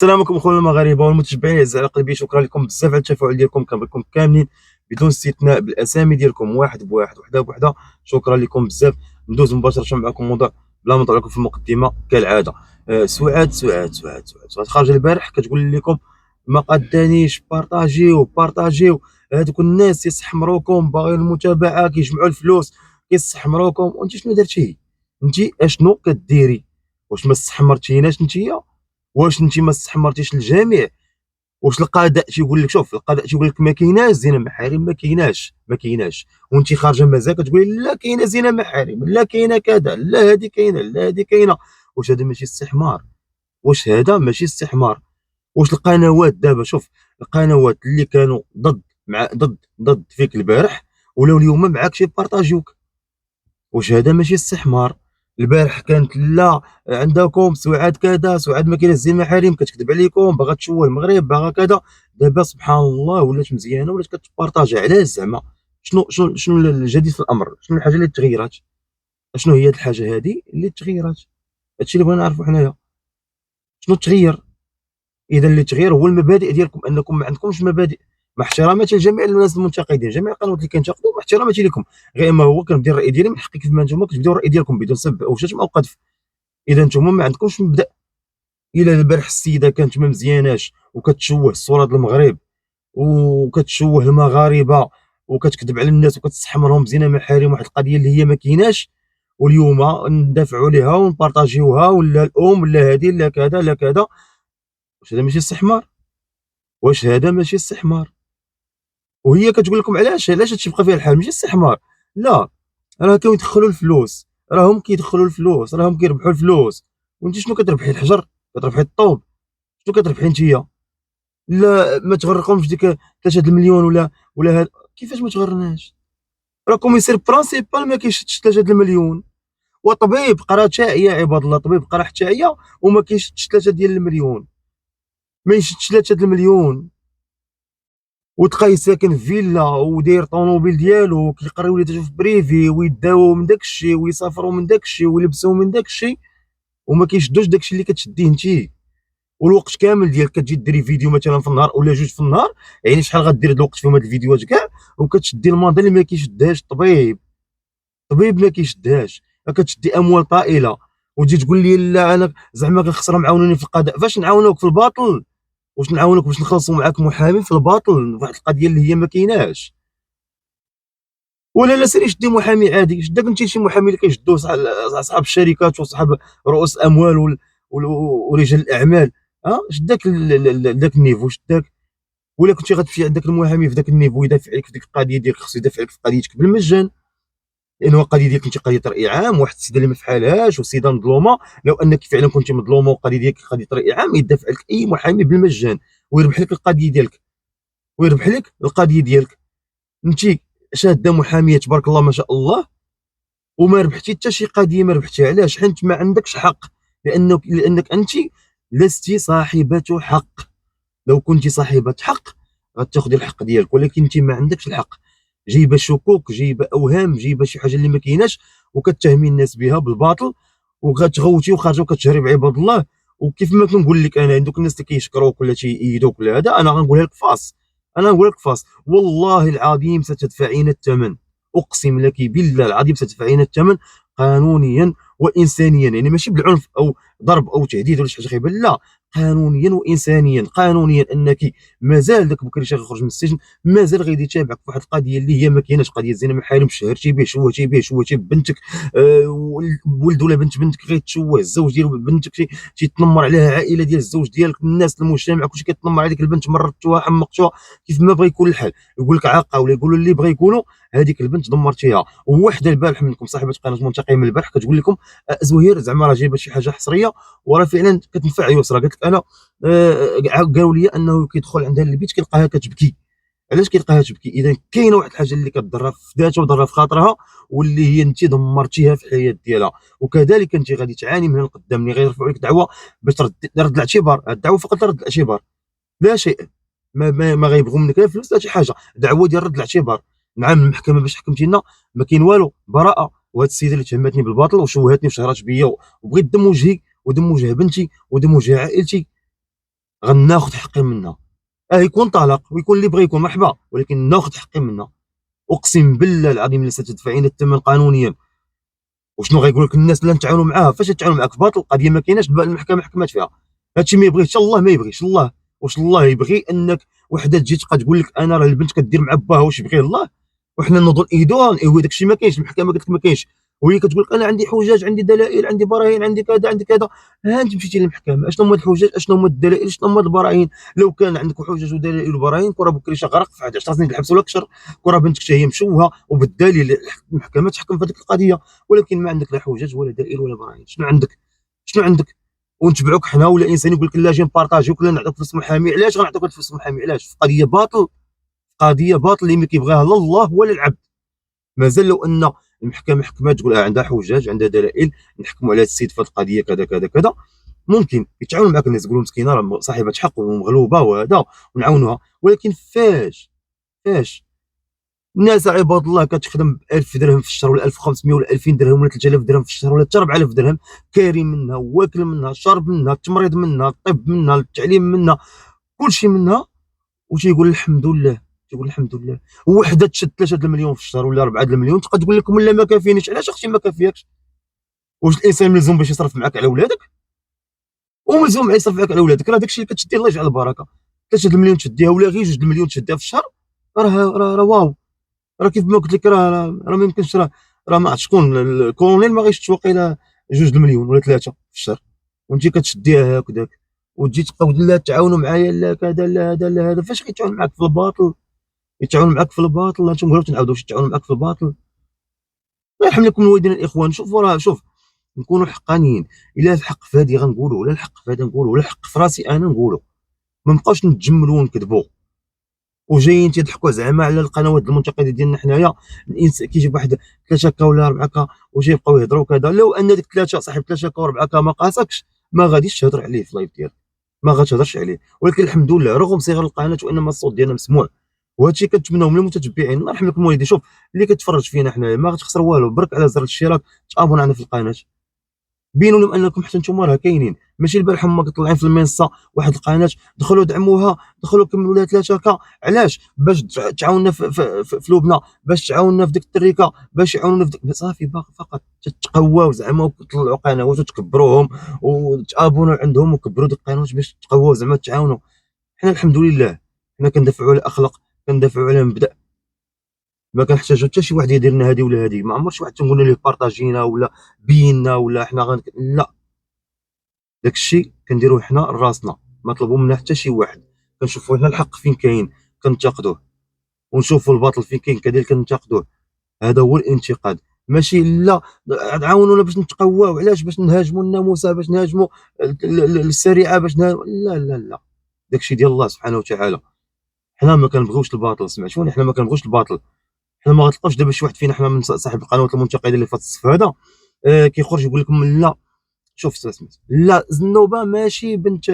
السلام عليكم اخواننا المغاربه والمتتبعين الاعزاء على قلبي. شكرا لكم بزاف على التفاعل ديالكم، كنبغيكم كاملين بدون استثناء بالاسامي ديالكم واحد بواحد وحده بوحده. شكرا لكم بزاف. ندوز مباشره معكم الموضوع بلا ما نطلع لكم في المقدمه كالعاده. سعاد خارجه البارح كتقول لكم ما قدانيش بارطاجيو هذوك الناس يسحمروكم باغيين المتابعه كيجمعوا الفلوس كيسحمروكم. وانت شنو درتي؟ انت اشنو كديري؟ واش ما استحمرتيناش نتيا؟ واش انت ما استحمرتيش الجميع؟ واش القضاء تيقول لك شوف القضاء تيقول لك ما كايناش زينه محارم؟ ما كايناش وانت خارجه مازال كتقولي لا كاينه زينه محارم، لا كاينه كذا، لا هذه كاينه، لا هذه كاينه. واش هذا ماشي استحمار؟ واش هذا ماشي استحمار؟ واش القنوات دابا شوف القنوات اللي كانوا ضد فيك البارح ولاو اليوم معاك شي بارطاجيوك؟ واش هذا ماشي استحمار؟ البارح كانت لا عندكم سعاد كذا، سعاد ما كايناش زي المحارم، كتكذب عليكم، باغا تشوه المغرب، باغا كذا. دابا سبحان الله ولات مزيانه، ولات كتبارطاجي. علاش زعما؟ شنو الجديد في الامر؟ شنو الحاجه اللي تغيرات؟ شنو هي الحاجه هذه اللي تغيرات؟ هادشي اللي بغينا نعرفوا حنايا. شنو تغير؟ اذا اللي تغير هو المبادئ ديالكم، انكم ما عندكمش مبادئ. مع احتراماتي لجميع الناس المنتقدين، جميع القنوات اللي كينتقدوا، مع احتراماتي لكم، غير ما هو كنبدي الراي ديالي من حقي كيف ما نتوما كتبداو الراي ديالكم بدون سب او شتم او قذف. اذا نتوما ما عندكمش مبدا. الا البارح السيده كانت ما مزياناش وكتشوه الصوره ديال المغرب وكتشوه المغاربه وكتكذب على الناس وكتستحمرهم زينه محارم، واحد القضيه اللي هي ما كايناش، واليوم ندافعوا عليها ونبارطاجيوها، ولا الام ولا هذه لا كذا لا كذا. واش هذا ماشي استحمار؟ واش هذا ماشي استحمار؟ وهي كتقول لكم علاش هادشي بقى فيه الحال ماشي استحمار؟ لا، راه كيدخلوا الفلوس، راهم كيدخلوا الفلوس، راهم كيربحوا الفلوس. وانت شنو كتربحي؟ الحجر؟ كتربحي الطوب؟ شنو كتربحي نتيا؟ لا ما تغرقهمش ديك 3 المليون ولا هاد. كيفاش ما تغرناش؟ راه كوميسير برانسيبال ما كيشدش 3 المليون، وطبيب قرا شاعيه يا عباد الله، طبيب قرا حتى هي وما كيشدش 3 ديال المليون، ما يشدش 3 المليون. وتلقاه ساكن في فيلا وداير طوموبيل ديالو وكيقري وليداتو في بريفي ويداووا من داكشي ويسافروا من داكشي ويلبسوا من داكشي، وما كيشدوش داكشي اللي كتشديه انتي. والوقت كامل ديالك كتجي ديري فيديو مثلا في النهار ولا جوج في النهار، يعني شحال غدير الوقت فيهم هاد الفيديوهات كاع؟ وكتشدي الماضي اللي ما كيشدهاش الطبيب. الطبيب ما كيشدهاش. كتشدي اموال طائله وتجي تقول لي لا انا زعما كنخسر معاونوني في القضاء. فاش نعاونوك في الباطل؟ واش نعاونوك باش نخلصوا معاك محامي في الباطل واحد القضيه اللي هي ما كايناش؟ ولا لا سيري شدي محامي عادي. شداك انت شي محامي اللي كيشدوه اصحاب الشركات وصحاب رؤوس الاموال ورجال الاعمال. شداك ذاك النيفو شداك. ولا كنتي غتمشي عندك المحامي في ذاك النيفو يدافع عليك في ديك القضيه ديالك، خصو يدافع عليك في قضيتك بالمجان، لانه القضيه ديالك انت قضيه راي عام، واحد السيده اللي ما فحالهاش وسيده مظلومه. لو انك فعلا كنت مظلومه والقضيه ديالك قضيه راي عام، يدافع لك اي محامي بالمجان ويربح لك القضيه ديالك، انت شاده محاميه تبارك الله ما شاء الله، وما ربحتي حتى شي قضيه. ما ربحتيها علاش؟ حيت ما عندكش حق، لانك انت لست صاحبه حق. لو كنت صاحبه حق غتاخذي الحق ديالك، ولكن انت ما عندكش الحق. جايبه شكوك، جايبه اوهام، جايبه شي حاجه اللي ما كايناش وكتهمي الناس بها بالباطل، وغتغوتي وخارجه وكتهري بعباد الله. وكيف ما كنقول لك انا، عندك الناس اللي كيشكروك ولا تيأيدوك ولا هذا، انا غنقولها لك فاس. والله العظيم ستدفعين الثمن. اقسم لك بالله العظيم ستدفعين الثمن، قانونيا وانسانيا. يعني ماشي بالعنف او ضرب او تهديد ولا شي حاجه خايبه، لا، قانونيا وانسانيا. قانونيا انك مازال داك بكري شاغي يخرج من السجن، مازال غادي يتابعك في واحد القضيه اللي هي ما كايناش، قضيه زينه محارم، شهرتي به، شوهتي بنتك. ولد ولا بنت بنتك غيتشوه، الزوج ديال بنتك تيتنمر عليها، عائله ديال الزوج ديالك، الناس المجتمع كلشي كيتنمر عليك البنت، مرضتوها حمقتوها، كيف ما بغى يكون الحال. يقول لك عاقه ولا يقولوا اللي بغى يقولوا، هذيك البنت دمرتيها. ووحده البارح منكم صاحبه قناه منتقم البارح كتقول لكم زهير زعما راه جايبه شي حاجه حصريه وراه فعلا كتنفع يسرى. قالت لك انا قالوا لي انه كيدخل عندها للبيت كيلقاها كتبكي. علاش كيلقاها تبكي؟ اذا كاينه واحد الحاجه اللي كضرها في ذاتها وضرها في خاطرها، واللي هي انت دمرتيها في الحياه ديالها. وكذلك انت غادي تعاني من القدام ملي غيرفعوا لك دعوه باش رد الاعتبار. الدعوه فقط رد الاعتبار، لا شيء. ما غيبغوا منك لا فلوس لا شي حاجه، دعوه ديال رد الاعتبار. نعم المحكمه باش حكمتي لنا ما كاين والو، براءه. وهاد السيده اللي تهمتني بالباطل وشوهتني وشهرات بيا وبغيت دم وجهي ودم وجه بنتي ودم وجه عائلتي، غناخذ حقي منها. يكون طلاق ويكون اللي بغى يكون مرحبا، ولكن ناخذ حقي منها. اقسم بالله العظيم لا ستدفعين الثمن قانونيا. وشنو غيقول لك الناس لا نتعاونوا معاها؟ فاش تتعاونوا معاك في باطل؟ القضيه ما كايناش، المحكمه حكمات فيها. هادشي ما يبغيش الله، ما يبغيش الله. واش الله يبغي انك وحده تجي تبقى تقول لك انا راه البنت كدير مع باها واش يبغي الله؟ وحنا نوضوا نأيدوها نأيدوا داكشي ما كاينش، المحكمه قالت لك ما كاينش، وهي كتقول لك انا عندي حجج، عندي دلائل، عندي براهين، عندي كذا عندي كذا. ها انت مشيتي للمحكمه، اشنو هما الحجج، اشنو هما الدلائل، اشنو هما البراهين؟ لو كان عندك حجج ودلائل وبراهين كره بكري غرق في 11 سنين الحبس ولا اكثر، كره بنتك هي مشوهه وبالدليل المحكمه تحكم في هذيك القضيه. ولكن ما عندك لا حجج ولا دلائل ولا براهين. شنو عندك؟ شنو عندك؟ ونتبعوك حنا ولا انسان يقول لك لا جي نبارطاجيوك ولا نعطيك فلوس محامي. علاش غنعطيوك فلوس محامي؟ علاش؟ في قضيه باطل، قضيه باطل اللي ما كيبغيها لا الله ولا العبد. مازال لو ان المحكمه حكمت تقول عندها حجج عندها دلائل نحكموا على هذا السيد في هذه القضيه كذا كذا كذا، ممكن يتعاونوا معك الناس يقولوا مسكينه راه صاحبه حق ومغلوبه وهذا ونعاونوها. ولكن فاش الناس عباد الله كتخدم ب 1000 درهم في الشهر ولا 1500 ولا 2000 درهم ولا 3000 درهم في الشهر ولا حتى 4000 درهم، كاري منها واكل منها شارب منها التمريض منها الطب منها التعليم منها كلشي منها، وتيقول الحمد لله. تيقول الحمد لله. وحده تشد 3 المليون في الشهر ولا 4 المليون تبقى تقول لكم لا ما كافينيش. علاش اختي ما كافياكش؟ واش الانسان ملزوم باش يصرف معك على ولادك؟ وملزوم يصرف معك على ولادك؟ راه داكشي اللي كتشدي الله يجعل البركه. 3 المليون تشديها ولا غير 2 المليون تشديها في الشهر، راه واو. راه كيف ما قلت لك راه ما يمكنش. راه ما عرفت شكون الكولونيل ما غيشدش واقيلا 2 المليون ولا 3 في الشهر، وانت كتشديها هكذاك. وتجي تبقاو لا تعاونوا معايا لا كذا لا هذا لا هذا. فاش غيتعاون معاك في الباطل؟ يتعاونوا معاك في الباطل. انتم غير تنعاودوا واش يتعاونوا معاك في الباطل؟ الله يرحم لكم الوالدين الاخوان. شوفوا راه شوف نكونوا حقانيين. الا الحق في هذه غنقولوا، ولا الحق في هذا نقولوا، ولا الحق في راسي انا نقولوا. ما نبقاوش نتجملوا ونكذبوا وجايين تيضحكوا زعما على القنوات المنتقده ديالنا حنايا. الانسان كيجيب واحد 3 كا ولا 4 كا وجاي يبقاو يهضروا كذا. لو ان ديك 3 صاحب 3 كا و4 كا ما قاسكش ما غاديش تهضر عليه في اللايف ديالك، ما غاتهضرش عليه. ولكن الحمد لله رغم صغر القناه وانما الصوت ديالنا مسموع. وهذا الشيء كنتمناو من المتتبعين. الله يرحم لكم الوالدين. شوف اللي كتفرج فينا حنايا ما غتخسر والو، برك على زر الاشتراك تابونانا في القناه، بينوا لهم انكم حتى نتوما راه كاينين. ماشي البارح هما طالعين في المنصه واحد القناه دخلوا دعموها، دخلوا كملوا لها 3 كا. علاش؟ باش تعاوننا في لبنى، باش تعاوننا في ديك التريكه، باش يعاونونا في ديك صافي. باقي فقط تتقواو زعما وتطلعوا قنوات وتكبروهم وتابونوا عندهم وكبروا ديك القنوات باش تقواو زعما تعاونوا. حنا الحمد لله حنا كندافعوا على الاخلاق، كندافعوا على مبدا. ما كنحتاجو حتى شي واحد يدير لنا هذه ولا هذه. ما عمر شي واحد تنقول ليه بارطاجينا ولا بينا ولا حنا لا. داك الشيء كنديروه حنا لراسنا، ما طلبوا منا حتى شي واحد. كنشوفوا حنا الحق فين كاين كنتقدوه، ونشوفوا الباطل فين كاين كذلك كنتقدوه. هذا هو الانتقاد. ماشي لا عاونونا باش نتقواو. علاش؟ باش نهاجموا الناموسه، باش نهاجموا السريعه، باش لا لا لا. داك الشيء ديال الله سبحانه وتعالى. حنا ما كنبغيوش الباطل. سمعتوني؟ حنا ما كنبغيوش الباطل. حنا ما غتلقاوش دابا شي واحد فينا حنا من صاحب القنوات المنتقده اللي في الصف هذا كيخرج يقول لكم لا. شوف سميت لا زنوبه ماشي بنت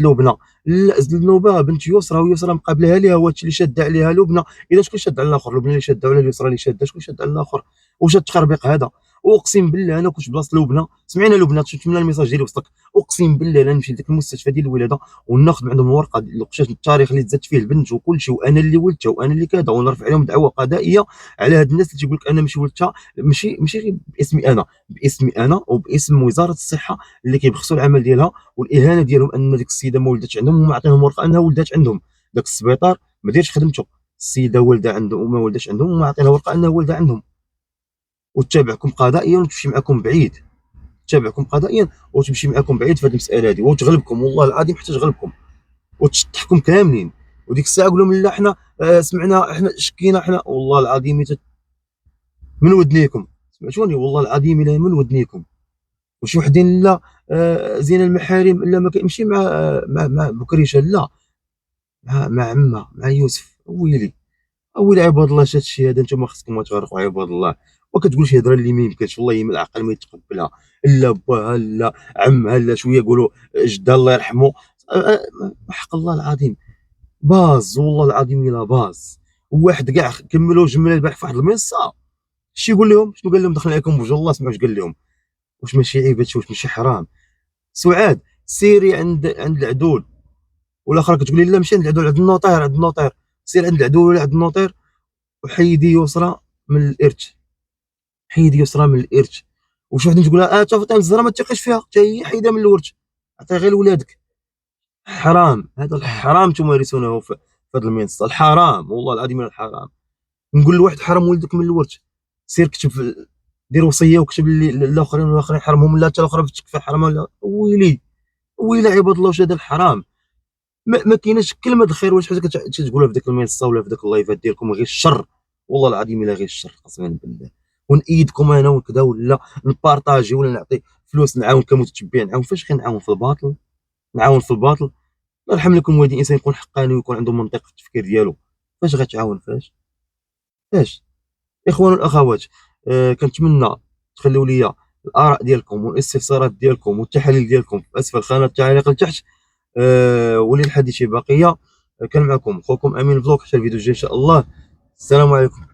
لبنى. لا زنوبه بنت يسرى، ويسرى مقابلها ليها هو اللي شاد عليها لبنى. اذا شكون شاد على الاخر؟ لبنى اللي شاد على اليسرى اللي شاد. شكون شاد على الاخر؟ واش التخربيق هذا؟ واقسم بالله انا كنت بلاصه لبنى. سمعنا لبنى تشمل الميساج ديالي وسطك. اقسم بالله لا نمشي لذاك المستشفى ديال الولاده وناخذ من عندهم الورقه ديال وقتاش التاريخ اللي تزادت فيه البنت وكل شيء، وانا اللي ولدتها وانا اللي كذا، ونرفع عليهم دعوه قضائيه على هاد الناس اللي تيقول لك انا ماشي ولدتها. ماشي غير باسمي انا، باسمي انا وباسم وزاره الصحه اللي كيبخسوا العمل ديالها والاهانه ديالهم ان ديك السيده ما ولدتش عندهم وما عطيهم ورقه انها ولدت عندهم. داك السبيطار ما دارش خدمته. السيده والده عندهم وما ولدتش عندهم وما عطينا ورقه انها والده عندهم. وتتابعكم قضائيا وتمشي معكم بعيد. تتابعكم قضائيا وتمشي معكم بعيد في هذه المساله هذه وتغلبكم والله العظيم حتى تغلبكم وتشطحكم كاملين. وديك الساعه قول لهم لا حنا سمعنا حنا شكينا حنا والله العظيم من ودنيكم. سمعتوني؟ والله العظيم الا من ودنيكم. وشي وحدين لا زين المحارم لا ما كيمشي مع بكريشه لا مع عمه مع يوسف. ويلي عباد الله شات الشيء هذا انتم خصكم تغرقوا عباد الله. وكتقول شي هضره اللي ما يمكنش والله ما العقل ما يتقبلها. لا باها لا عمها لا شويه يقولوا جدها الله يرحمه. حق الله العظيم باز والله العظيم الا باز. وواحد كاع كملوا جمله البارح في واحد المنصه. شي يقول لهم شنو قال لهم؟ دخل عليكم بوجه الله. سمعوا واش قال لهم؟ واش ماشي عيب هادشي؟ واش ماشي حرام؟ سعاد سيري عند العدول، والاخر كتقول لي لا ماشي عند العدول، عند النوطير، عند النوطير. سير عند العدول ولا عند النوطير وحيدي يسرى من الارث، حيدي يسرى من الارث. وشي وحده تقول لها تا فاطمه الزهراء ما تثقيش فيها، حتى هي حيدها من الورث، عطيها غير لولادك. حرام، هذا الحرام تمارسونه في هذه المنصه، الحرام والله العظيم الحرام. نقول لواحد حرام ولدك من الورث، سير كتب دير وصيه وكتب للاخرين، والاخرين حرمهم، لا حتى الاخر في حرام، ولا ويلي ويلي عباد الله واش هذا الحرام. ما كايناش كلمه الخير واش حاجه كتقولها في ديك المنصه ولا في ديك اللايفات ديالكم، غير الشر، والله العظيم الا غير الشر قسما بالله. ونأيدكم انا وكذا، ولا نبارطاجي ولا نعطي فلوس نعاون كمتتبع، نعاون فاش غنعاون في الباطل؟ نعاون في الباطل؟ الله يرحم لكم والدين، الانسان يكون حقاني ويكون عنده منطق في التفكير ديالو، فاش غتعاون؟ فاش؟ الاخوان والاخوات، كنتمنى تخليو لي الاراء ديالكم والاستفسارات ديالكم والتحاليل ديالكم في اسفل خانه التعليق لتحت. وللحديث بقيه. كان معكم اخوكم امين فلوق، حتى الفيديو الجاي ان شاء الله. السلام عليكم.